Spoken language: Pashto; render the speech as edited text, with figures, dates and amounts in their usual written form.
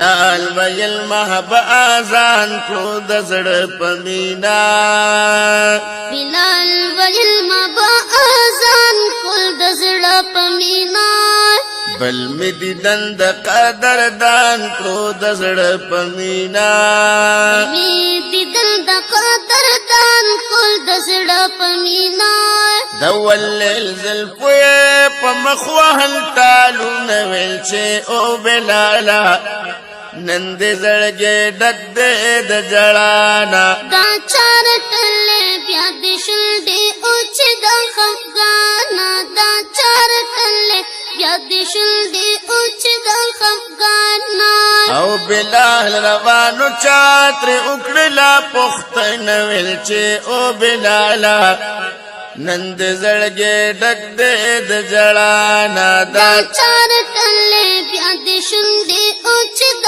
بلال ویل محب آزان کړو د زړه په مینا بلال ویل محب آزان کړو د زړه په مینا بل می دیدن د قدر دان کړو د زړه په مینا می دیدن د قدر دان کړو د زړه په مینا د ولل زلفو په مخ وهل تالو نویل چې او بلالا نن دې زړګې ډک دې د جړانا دا چار ټلې بیا دې شل دې او چې د خفګانا دا چار ټلې بیا دې شل دې او چې د خفګانا او بلال روانو چاتر وکړلا پختنه ویل چې او بلالا نن دې زړګې ډک دې د جړانا دا چار ټلې بیا دې شل دې او چې د